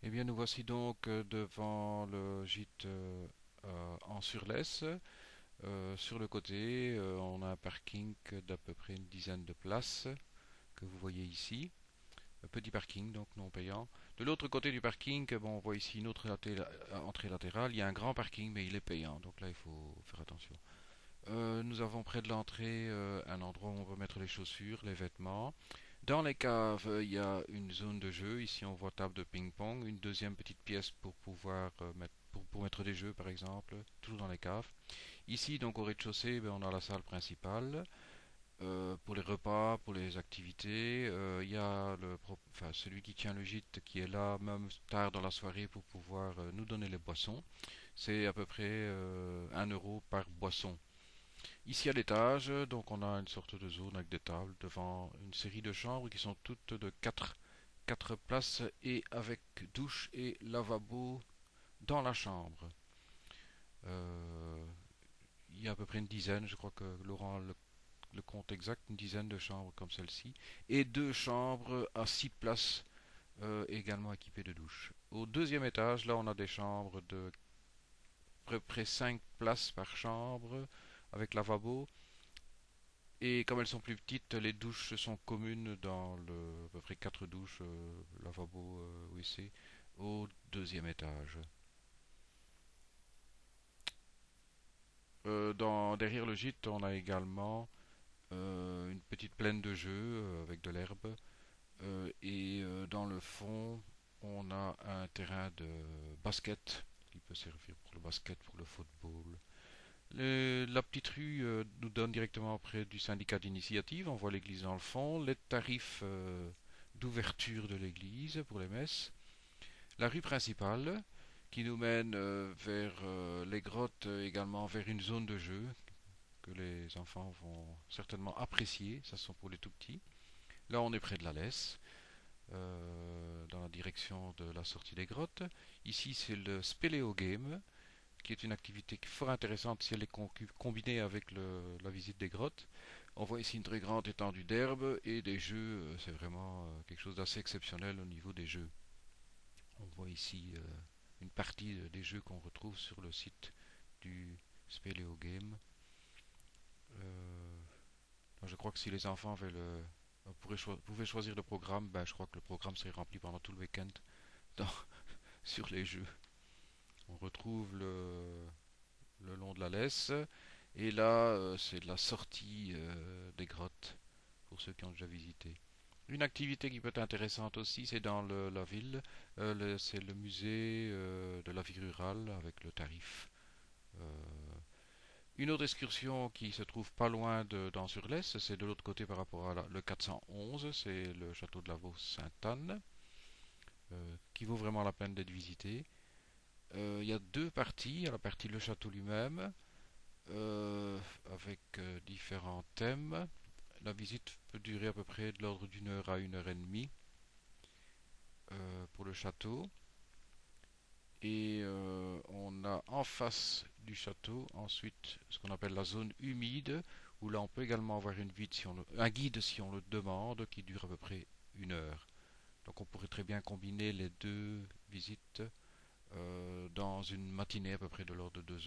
Eh bien, nous voici donc devant le gîte en Surlesse. Sur le côté, on a un parking d'à peu près une dizaine de places que vous voyez ici. Un petit parking, donc non payant. De l'autre côté du parking, bon, on voit ici une autre entrée latérale. Il y a un grand parking, mais il est payant, donc là, il faut faire attention. Nous avons près de l'entrée un endroit où on peut mettre les chaussures, les vêtements. Dans les caves, il y a une zone de jeu. Ici, on voit table de ping-pong, une deuxième petite pièce pour pouvoir mettre, pour mettre des jeux, par exemple, toujours dans les caves. Ici, donc au rez-de-chaussée, ben, on a la salle principale. Pour les repas, pour les activités, il y a enfin, celui qui tient le gîte qui est là même tard dans la soirée pour pouvoir nous donner les boissons. C'est à peu près 1 euro par boisson. Ici à l'étage, donc on a une sorte de zone avec des tables devant une série de chambres qui sont toutes de quatre places et avec douche et lavabo dans la chambre. Euh, il y a à peu près une dizaine, je crois que Laurent le compte exact, une dizaine de chambres comme celle-ci et deux chambres à 6 places également équipées de douche. Au deuxième étage, là on a des chambres de à peu près 5 places par chambre avec lavabo. Et comme elles sont plus petites, les douches sont communes dans à peu près 4 douches, lavabo, WC, au deuxième étage. Derrière le gîte, on a également une petite plaine de jeu avec de l'herbe. Et dans le fond, on a un terrain de basket qui peut servir pour le basket, pour le football. La petite rue nous donne directement près du syndicat d'initiative. On voit l'église dans le fond. Les tarifs d'ouverture de l'église pour les messes. La rue principale qui nous mène vers les grottes, également vers une zone de jeu que les enfants vont certainement apprécier. Ça, sont pour les tout petits. Là, on est près de la Lesse, dans la direction de la sortie des grottes. Ici, c'est le Spéléo Game, qui est une activité fort intéressante si elle est combinée avec la visite des grottes. On voit ici une très grande étendue d'herbe et des jeux, c'est vraiment quelque chose d'assez exceptionnel au niveau des jeux. On voit ici une partie des jeux qu'on retrouve sur le site du Speleo Game. Euh, je crois que si les enfants pouvaient choisir le programme, ben, je crois que le programme serait rempli pendant tout le week-end dans- sur les jeux. On retrouve le long de la Lesse. Et là, c'est de la sortie des grottes pour ceux qui ont déjà visité. Une activité qui peut être intéressante aussi, c'est dans la ville. C'est le musée de la vie rurale avec le tarif. Euh, une autre excursion qui se trouve pas loin dans Surlesse, c'est de l'autre côté par rapport à le 411, c'est le château de la Vaux-Sainte-Anne, qui vaut vraiment la peine d'être visité. Il y a deux parties. Il y a la partie le château lui-même, avec différents thèmes. La visite peut durer à peu près de l'ordre d'une heure à 1 heure et demie pour le château. Et on a en face du château ensuite ce qu'on appelle la zone humide, où là on peut également avoir un guide si on le demande, qui dure à peu près 1 heure. Donc on pourrait très bien combiner les deux visites dans une matinée à peu près de l'ordre de 2 heures.